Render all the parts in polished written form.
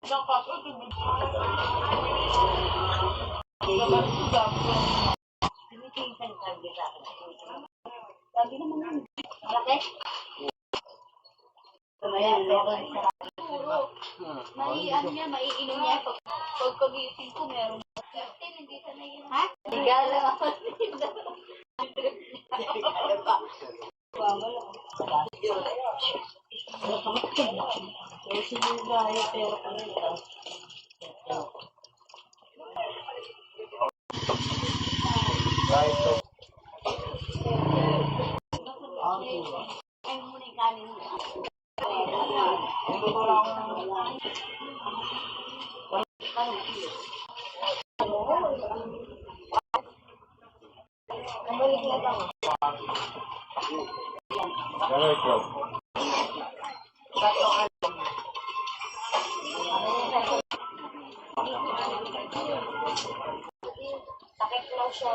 Sabi naman yun. Malaki? Ayan, meron. Ano niya, maiinom niya. Pag pagising ko, meron. Hindi sanay yun. Ha? Regalo ako. Ay, muna yung kanin mo. Sakit lang siya.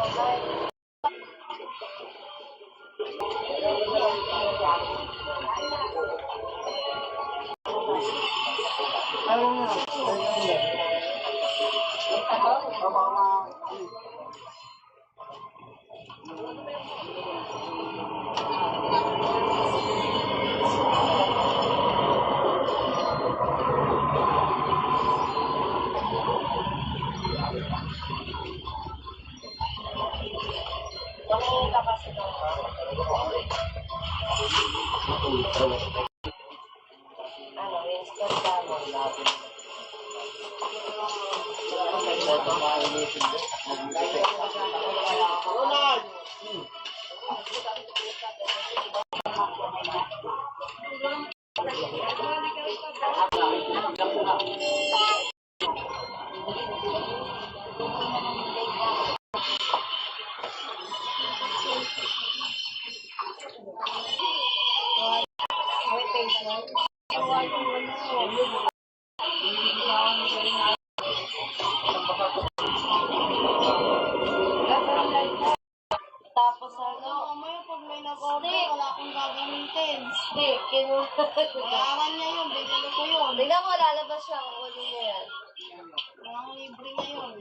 Tapos mamaya pag may nag-order, wala akong gagamitin. Stick. Kailangan niya yun, bigyan ko yun. Bigyan mo, lalabas siya, kukunin niya yan. Walang libre na yun.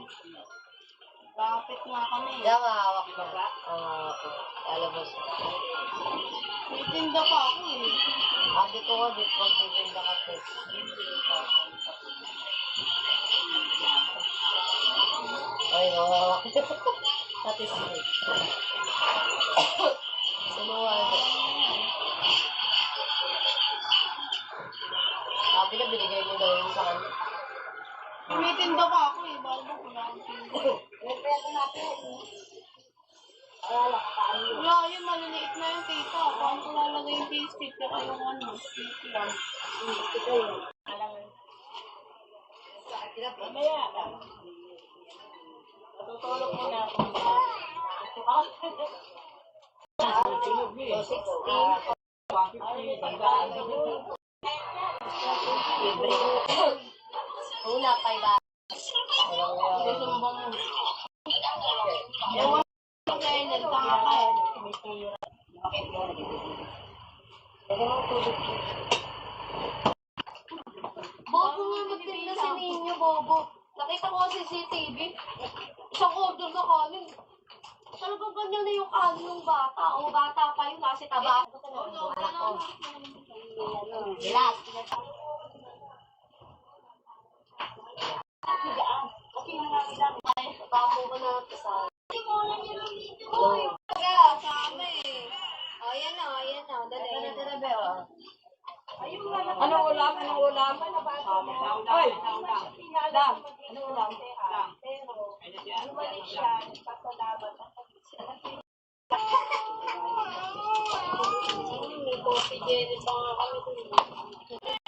Lapit nga kami. Diyan, mahawak mo ba? Lalabas mo. Titinda pa ako eh. Sabi ko ko, di pag titinda ka po. Ay, mahawak. Pati sweet. Sinuwan. Sabi na, binigay mo daw yung sa kanya. Tumitinda pa ako eh. Bago ko lang tinda. Pwede natin eh. Wala, yun maliliit na yung tita. Paano ko lalagay yung stick na yung ano? Ito yun. Alam mo. Mamaya. Natutulog mo na ako. Ito ka. 16. Una, 5 gusto mo bang ewan ko kayo nagkakakain. Bobo nga magtinda si Ninyo, Bobo. Nakita ko sa CCTV. Isang order na kanin. Talagang ganyan na yung kanin ng bata. O bata pa yun kasi taba. Anak ko. Relax. Ay, bako ba na sa... Kasama eh. O, yan o, yan o. Dali, o. Anong ulam? Anong ulam? Ay! Dam! Anong ulam? Dam! Lumalis siya. Pasalamat. May coffee jelly pa nga kami dun.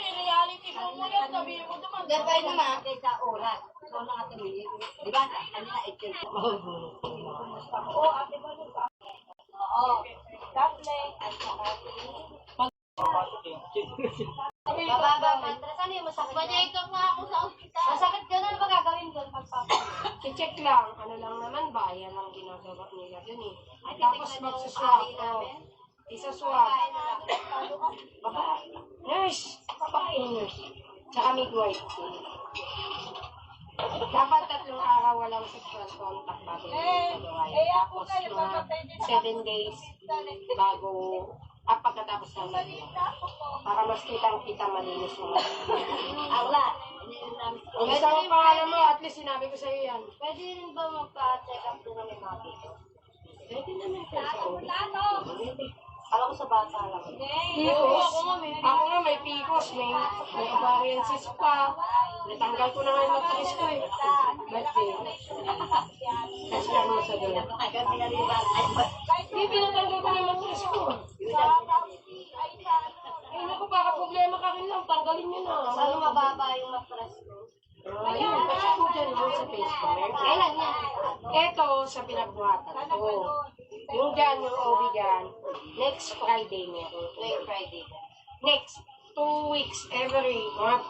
Reality mo mo yan. Sabihin mo naman. Gabay naman. Kaysa oras. So, nakatuloy. Di ba? Kanina, ito. Oo, ate ba nyo pa? Oo. Daphne. At saka bababa matras. Ano yung masakit? Panyayikap nga ako sa ospital. Masakit ka na. Ano ba gagawin doon? I-check lang. Ano lang naman ba? Yan ang ginagawa nila dun eh. Tapos magsuswap. Isa-swap. Baba. Nurse. Babae nurse. Tsaka midwife. Dapat 3 araw walang sexual contact bago yung pag-away. Tapos mga 7 days bago pagkatapos ng para mas kitang-kita malinis mo. Kung gusto mo pangalan mo, at least sinabi ko sa'yo yan. Pwede rin ba magpa-check up din ng mga Pwede naman sa'yo. Alam ko sa bata lang. Picos. Ako nga may picos. May ovarian cyst pa. Natanggal ko na nga yung matris ko eh. Ba't eh? Kasi lang mo sa doon. Hindi, pinatanggal ko na yung matris ko. Ay, naku, para problema ka rin lang. Tanggalin nyo na. Ano mababa yung matras mo? Ayun, kasi ko dyan mo sa Facebook. Kailan yan? Eto, sa pinagbuhatan ko. Yung dyan, yung OB dyan, next Friday meron. Next Friday. Next 2 weeks, every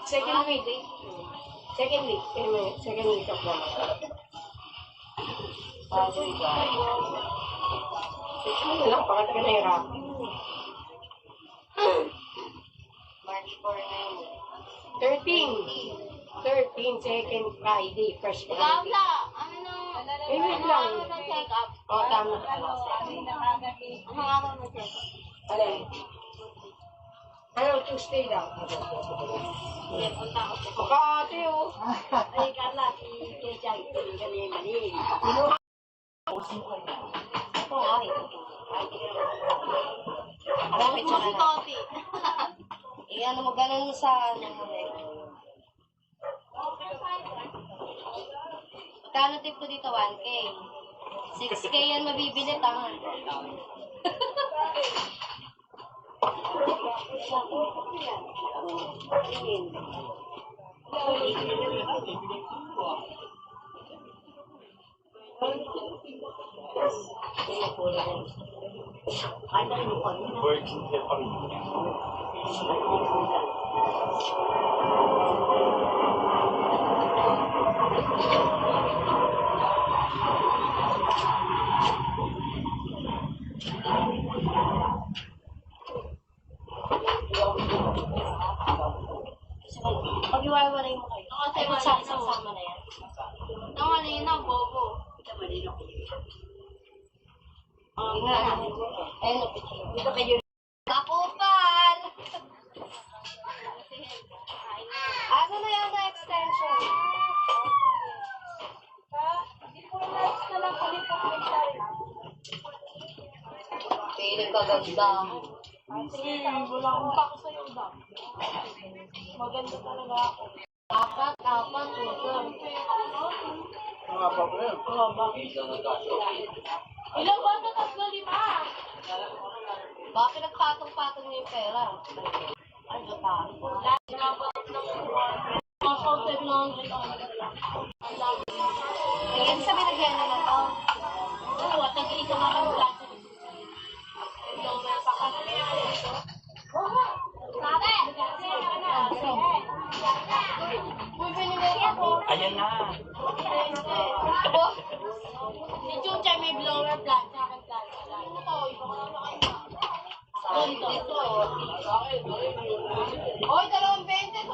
second week. Second week of the month. Ano lang, pangat ka na yung rap. March 4 na yun. 13, second Friday, first Ikaw Friday. na! Ano na? Eh, wait lang. Ano na check up? O, tama. Anong araw na check up? Alin? Ano, Tuesday daw. Hindi, punta ako sa Maka-ate, oh. Ay, Carla, si Kechay. Kami mali. Ito nga, ito. Malapit mo si Toti. Ano mo, ganun mo sa ano mo eh. Kano tip ko dito? 1K. 6K yan mabibili, tama. Pag-iwalay mo kayo. Kasi magsasama na yan. Ito malinaw, bobo. Ito malinaw. Nga. Ayun, dito kayo. Kapupal! Ano na yan na extension? Piling ka ganda. Wala akong pako sa'yo ba? Maganda talaga ako. Apat, tutor. Mga pa ba yun? Ilang ba na 3-5? Baka pinagpatong-patong niyo yung pera. Ay, bata. Masal 700. Kaya sabi na gano'n na to. Oo, at nag-iisa nga kang klase. Sabi! Uy, binigay ako. Ayan na. Si Chucha may blower plan sa akin plan. Ano ko? Iba ko lang sa kanya. Ito. Oy, 2.20.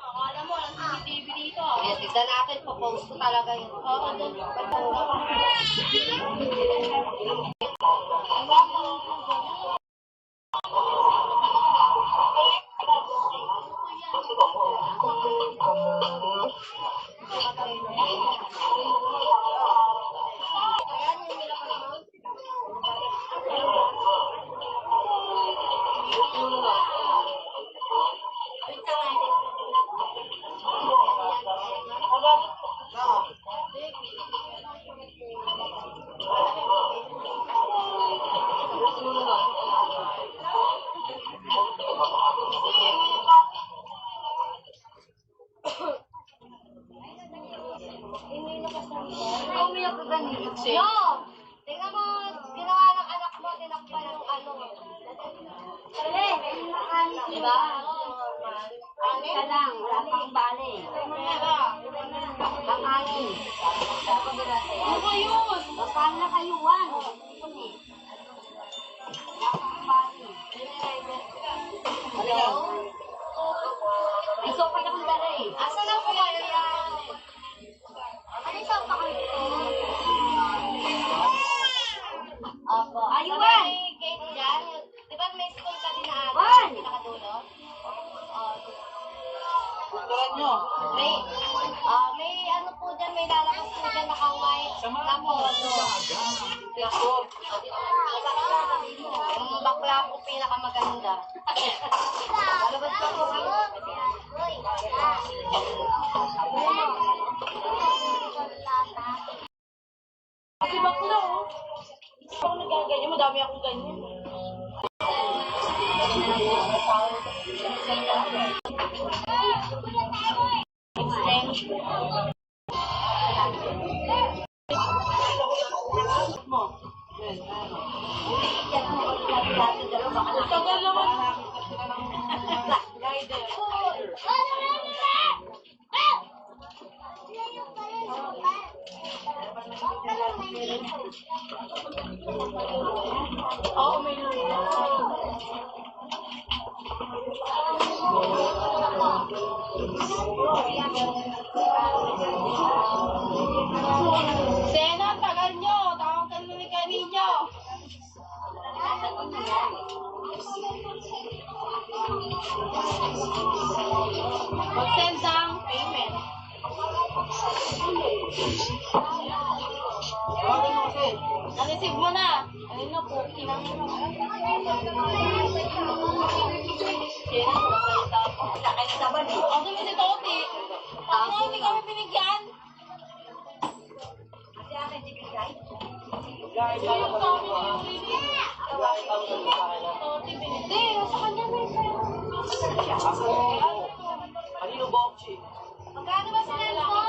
Akala mo, ang CCTV dito. Ayan, tignan natin. Pa-post ko talaga yun. Oo, doon. Yo! Tingnan mo, ginawa ng anak mo, tinakpan yung ano. Diba? Isa lang, wala pang bale. Kakain. Ano ba yun? Kakain na kayo, Juan. Wala pang bale. Hello? Tapos, yung bakla po pinakamaganda. Malabas ka po. Kasi bakla, oh. Ako nagaganyan, madami akong ganyan. Tagal naman. Oo, may Sena, tagal nyo. Tawag ka na ni Kaninyo. Mag-send ng payment. Na-receive mo na. Ayun na po, kinang mo. Ako si Toti. Ako hindi kami binigyan. Guys, ano ba Toti, binigyan. Hindi, nasa kanya na Kanino boxing? Magkano ba sinend mo?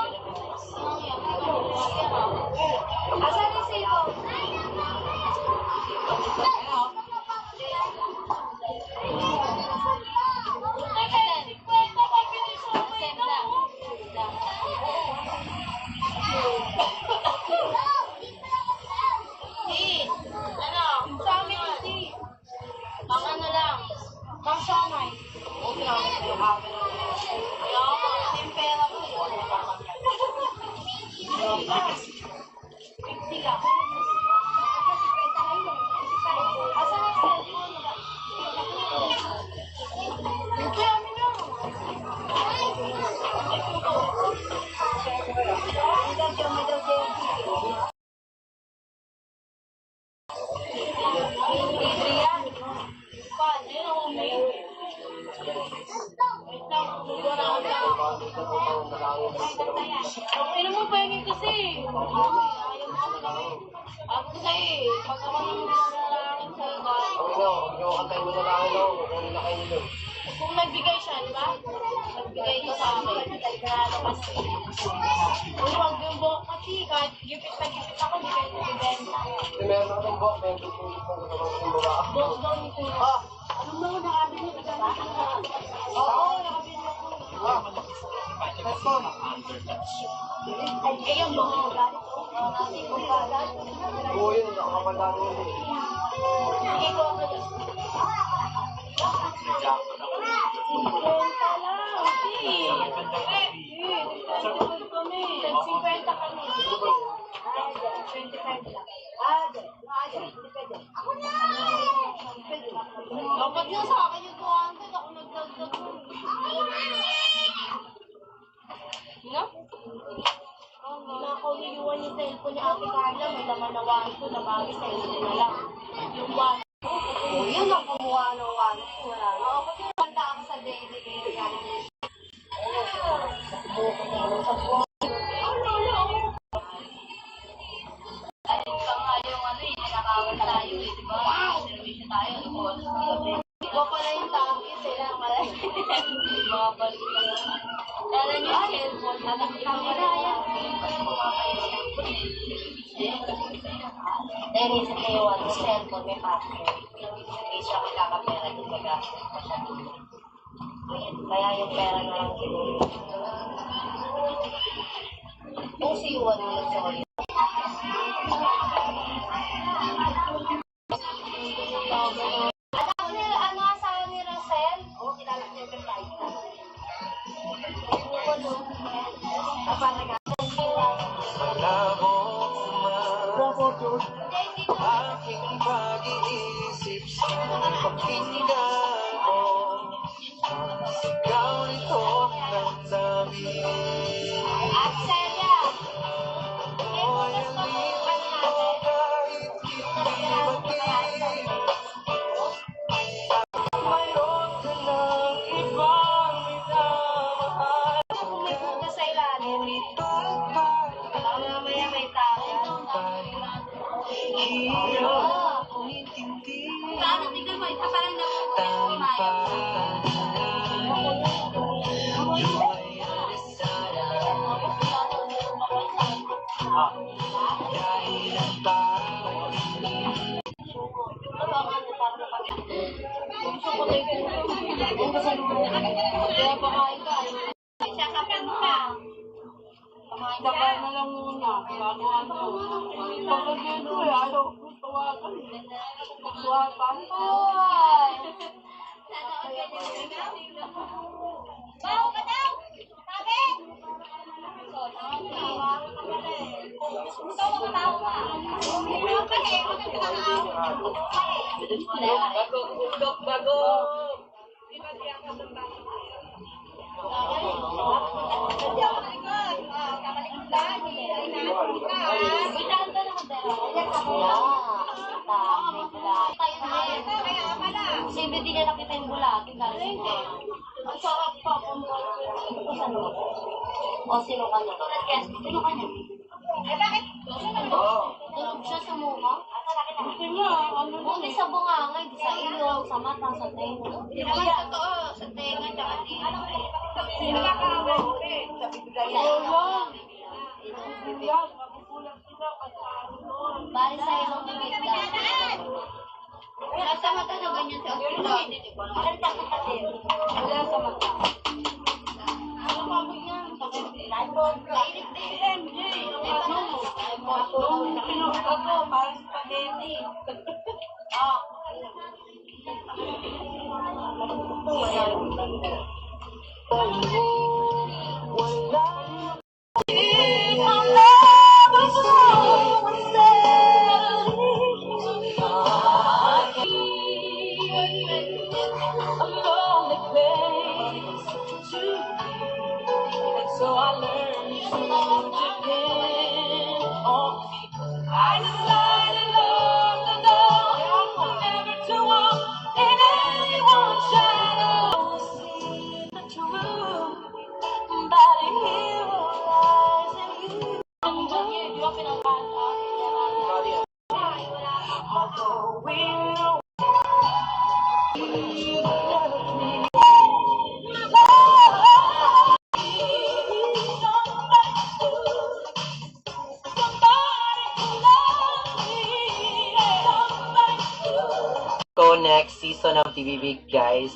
Asan yung cellphone? Send na. Ano? Sa amin kasi. Pang ano lang. Pang siomay. Okay lang. Ayoko. Yung pera ko. 50 lang. Asan ang cellphone? Ito amin lang. Adrian. Paano yun ako may? Wait lang. Mugura ako lang. Ano mo pahingin kasi? Ako sa'yo eh. Pag ako nang nanalangin sa'yo dahil. Kung nagbigay siya, di ba? Nagbigay niya sa akin. Uy, wag yung buhok kasi. Kahit gipit na gipit ako, hindi kayo nagbibenta. Buhok daw ni Kuya. Ano mo, nakabili mo ba? Oo, nakabili ako. Eh, yung buhok. Sige ko ako. 50 lang. Tag-50 kami. 25 lang. Dapat nga sa akin yung 200. Ako nagdagdag mo. No? Na ako niliwan yung cellphone ni Ate Carla. May laman na 1 na bagay cellphone na lang. Yung 1 yun ang kumuha ng 1 wala na. Oo, kasi kanta ako sa daily kaya ay, kang yung ano eh, ninakawan tayo eh, di ba? Servisyo tayo, iba pala yung tapis eh, nakalay. Makabalik ka lang. Kala nyo yung cellphone, camera yan. Then, isa kayo, ano, cellphone, may password. Hindi siya magkakapera yung gagamit ko siya. Kaya yung pera na lang siguro. Kung si Juan yung sorry. Ano asawa ni Rosel? Oo, kilala ko yung tayo. Aking pag-iisip sa pakinggan mo. Sigaw nito ng dami. At Celia! Mo'y Dahil ang tao Kaya pakain ka. Siya kapag ka. Saka na lang muna. Bago ano. Pagkagento eh. Ayaw ko tawagan. Tawagan. Hoy! Bawo ka daw! Sabi! Gusto mo katawa ka? Kasi, Bago! Siyempre di niya nakita yung bulati kasi ang sarap pa kung o sino ka niya? Sino ka niya? Eh bakit? Tulog siya sa mukha? Buti nga. Ano na. Buti sa bunganga, hindi sa ilong, sa mata, sa tenga. Hindi naman totoo, sa tenga, tsaka tenga. Sino ka kaaway? Sa bibigay. Yan. Magugulat sila. Pagkaano. Bali sa ilong ni Bigla. Wala sa mata na ganyan si Oscar. Wala sa mata din. Wala sa mata. Ano pa mo yan? Kainit din, MJ. Pinuha ko. Parang spaghetti. Ah. So I learned to depend on me. I decided long ago never to walk in anyone's shadow. See the truth, but it here lies in you. Although we know you love me. Ko next season ng TVB, guys.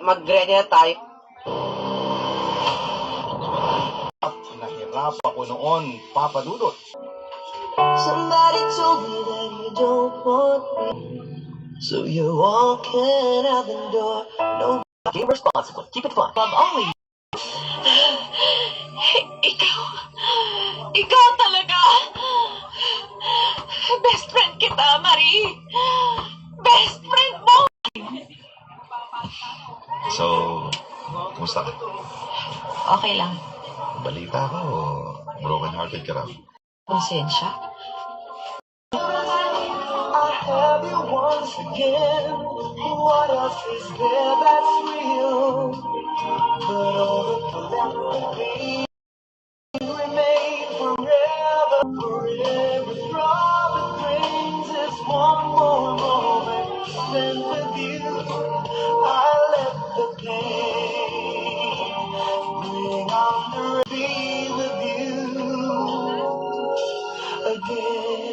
Mag-ready na tayo. Nahirap ako noon, Papa Dudut. Somebody told me that you don't want me, so you're walking out the door. No, Game responsibly. Keep it fun. Club only. ikaw talaga. Best friend kita, Marie. Best friend mo. So, kumusta ka? Okay lang. Balita ko, broken-hearted ka raw. Konsensya. I have you once again. What else is there that's real? But all the left pain remain forever. For every throb it brings is one more moment spent with you. I let the pain bring on the be with you again.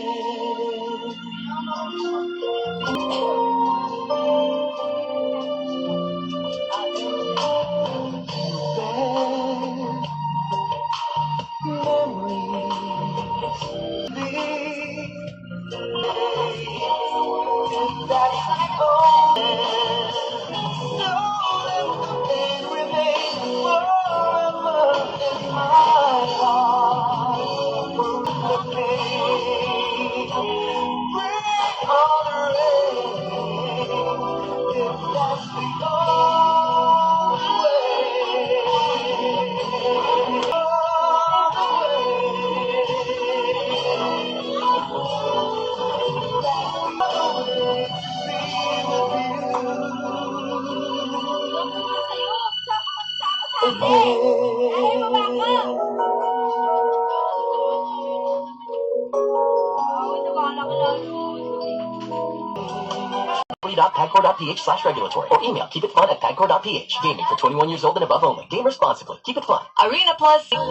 www.tagcore.ph/regulatory or email keepitfun@tagcore.ph. Gaming for 21 years old and above only. Game responsibly. Keep it fun. Arena Plus. Life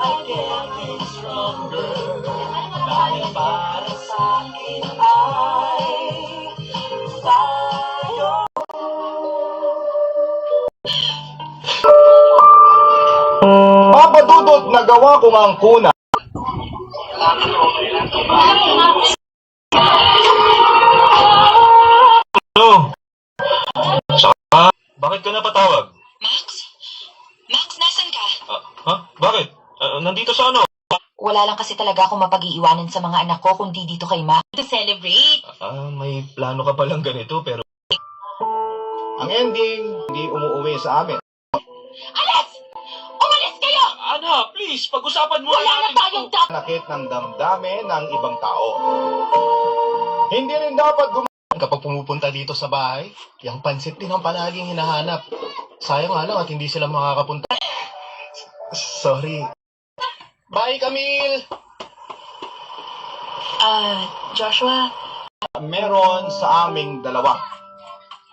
I get stronger. nagawa ko ang kuna. Ano? Bakit ka napatawag? Max? Max, nasan ka? Ha? Bakit? Nandito sa ano? Wala lang kasi talaga akong mapag-iiwanan sa mga anak ko kundi dito kay Max. To celebrate. May plano ka palang ganito pero... Ang ending, hindi umuwi sa amin. Alas! Umalis kayo! Ana, please, pag-usapan mo Wala na tayong Nakit ng damdamin ng ibang tao. Hindi rin dapat kapag pumupunta dito sa bahay, yung pansit din ang palaging hinahanap. Sayang nga lang at hindi sila makakapunta. Sorry. Bye, Camille! Joshua, Meron sa aming dalawa.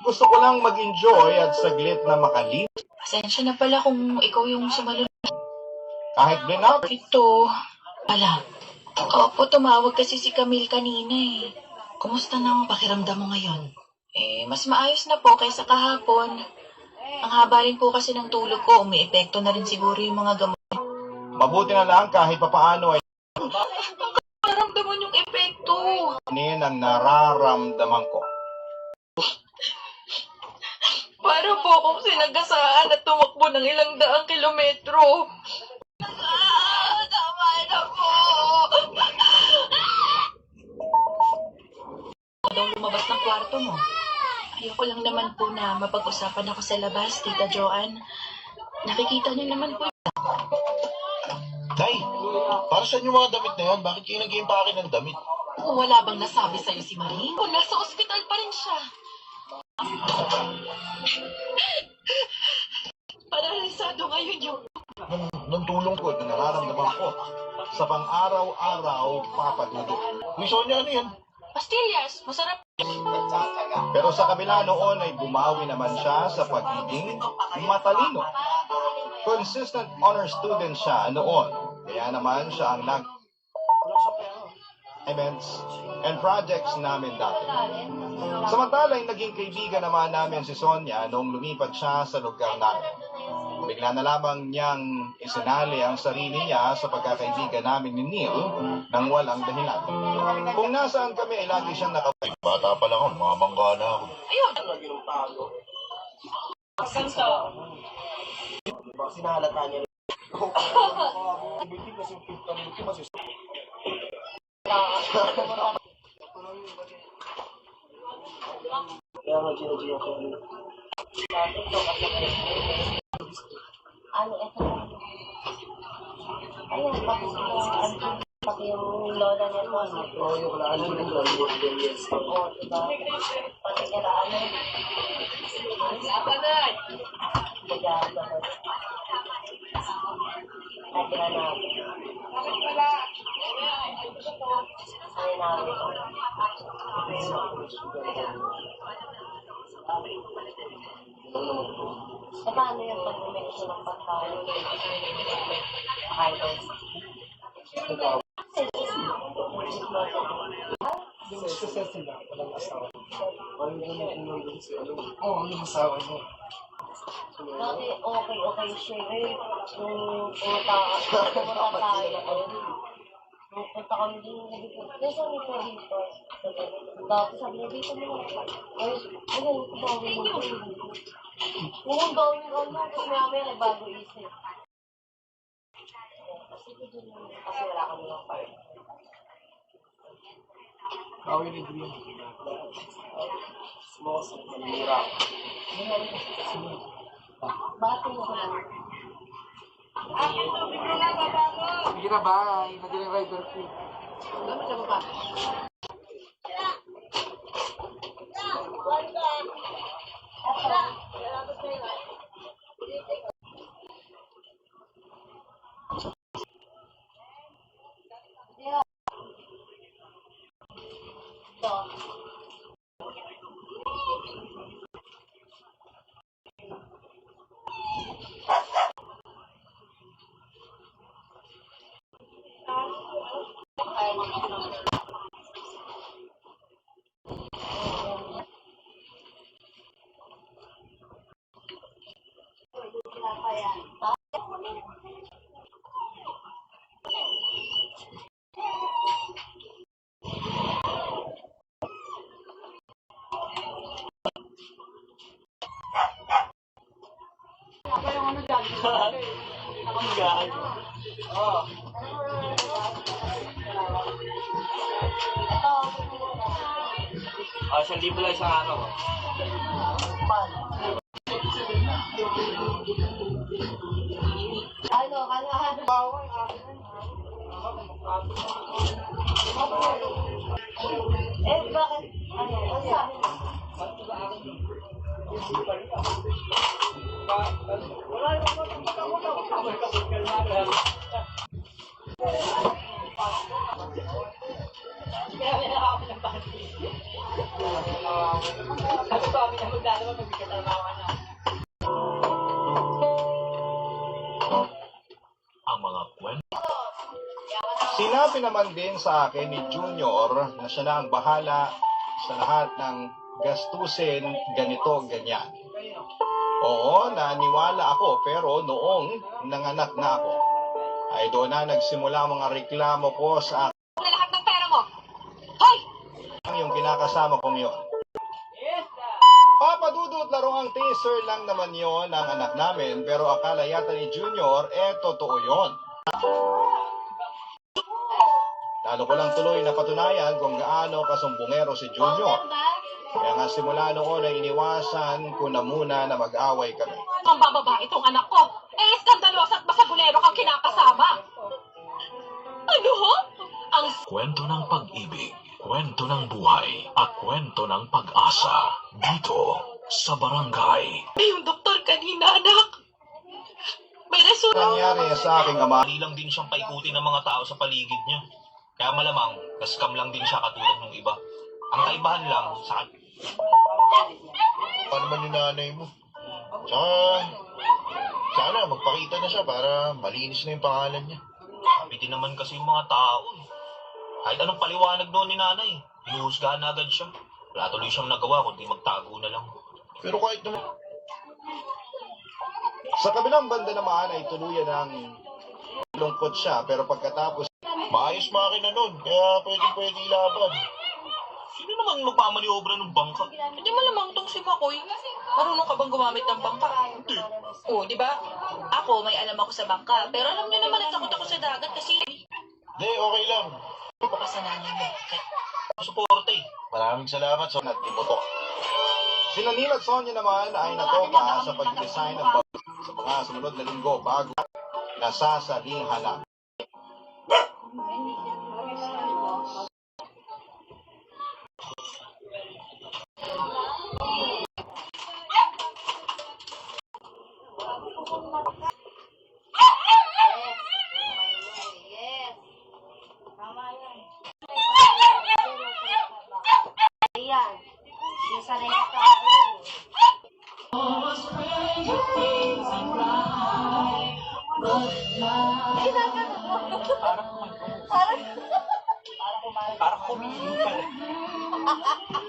Gusto ko lang mag-enjoy at saglit na makalim. pasensya na pala kung ikaw yung sumalunod Kahit blinap, ito. Ala, opo, tumawag kasi si Camille kanina eh. Kumusta na ang pakiramdam mo ngayon? Mas maayos na po kaysa kahapon. Ang haba rin po kasi ng tulog ko, umiepekto na rin siguro yung mga gamot. mabuti na lang kahit papaano ay Naramdaman yung epekto. nin ang nararamdaman ko. Para po akong sinagasaan at tumakbo ng ilang daang kilometro. Tama na po. Daw lumabas ng kwarto mo. Ayoko lang naman po na mapag-usapan ako sa labas, Tita Joanne. Nakikita niyo naman po. Day, para saan yung mga damit na yan? Bakit kayo nag-iimpake ng damit? Kung wala bang nasabi sa'yo si Marie? O nasa ospital pa rin siya. Paralisado ngayon yung... Nung tulong ko na nararamdaman ko sa pang-araw-araw papadudok. Uy, Sonia, ano yan? Pastillas, masarap. Pero sa kabila noon ay bumawi naman siya sa pagiging matalino. Consistent honor student siya noon. Kaya naman siya ang events and projects namin dati. Samantala ay naging kaibigan naman namin si Sonia noong lumipat siya sa lugar namin. Bigla na lamang niyang isinali ang sarili niya sa pagkakaibigan namin ni Neil nang walang dahilan. Kung nasaan kami ay lagi siyang bata pa lang ako, mga mangga na ako. Ayun. Sinahalata niya. Ano, ito. Ayun, pati yung lola niya to. Oo, yung kalaan mo ng Oo, diba? Pati karaan mo. Bigyan ba? Natira namin. Ay namin. Paano yung pag-mention ng pagkain? Idol. Dati okay siya eh. Nung pumunta tayo. Nung punta kami din, sabi ko, nasa nito dito. Dati sabi niya, dito mo na. Ay, ano, bawin mo. Kung bawin mo, tapos maya nagbago isip. Kasi wala kami ng part. Kawin ni Green. Small, manira. Bakit mo ko lang? Sige na, bye. Naging rider ko. Dapat sa baba. Ah, 1,000 lang isang araw. Ano, kalahan. Bakit? Ano, ang sabi mo? Ang mga kwento. Sinabi naman din sa akin ni Junior na siya na ang bahala sa lahat ng gastusin, ganito, ganyan. Oo, naniwala ako, pero noong nanganak na ako, ay doon na nagsimula ang mga reklamo ko sa akin. Na lahat ng pera mo. Hoy! Yung kinakasama kong yon. Papadudot larong ang teaser lang naman yon ng anak namin, pero akala yata ni Junior, totoo yon. Lalo ko lang tuloy na patunayan kung gaano kasumbongero si Junior. Kaya nga simula noon ay iniwasan ko na muna na mag-away kami. Ang bababa itong anak ko. Skandalosa at basagulero kang kinakasama. Ano ho? Ang Kwento ng pag-ibig, kwento ng buhay, at kwento ng pag-asa. Dito sa barangay. yung doktor kanina, anak. May resulta. Nangyari sa aking ama, Hindi lang din siyang paikutin ng mga tao sa paligid niya. Kaya malamang, na-scam lang din siya katulad ng iba. Ang kaibahan lang, sa Paano man yung nanay mo? Tsaka, sana magpakita na siya para malinis na yung pangalan niya. sabi din naman kasi yung mga tao. Kahit anong paliwanag noon ni nanay, hinuhusgahan na agad siya. Wala tuloy siyang nagawa kundi magtago na lang. Pero kahit naman, sa kabilang banda naman ay tuluyan ng lungkot siya, pero pagkatapos maayos makina nun, kaya pwede ilaban. Sino naman magpamaniobra ng bangka? Hindi malamang tong si Makoy. Marunong ka bang gumamit ng bangka? Hindi. Oo, di ba? Ako, may alam ako sa bangka. Pero alam niyo naman, natakot ako sa dagat kasi Hindi, okay lang. kasalanan mo. Suporta eh. Maraming salamat sa natimuto. Sina Neil at Sonia naman ay natoka sa pag-design ng bag sa mga sumunod na linggo bago nasasalihan na. Yes. Tama yan. Ayan. Isa rin ito. Parang kumingin ka rin.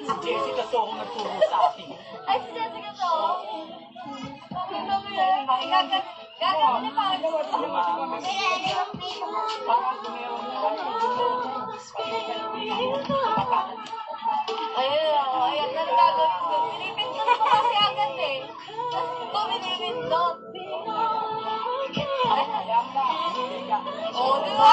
Si Jessica Soho nagturo sa akin. Ay, si Jessica to. Ito mo yan. Gagawin ni Pago. Parang meron Ayan, gagawin ko. Pinipindot ko kasi agad eh. Ito, pinipindot. Oh, di ba?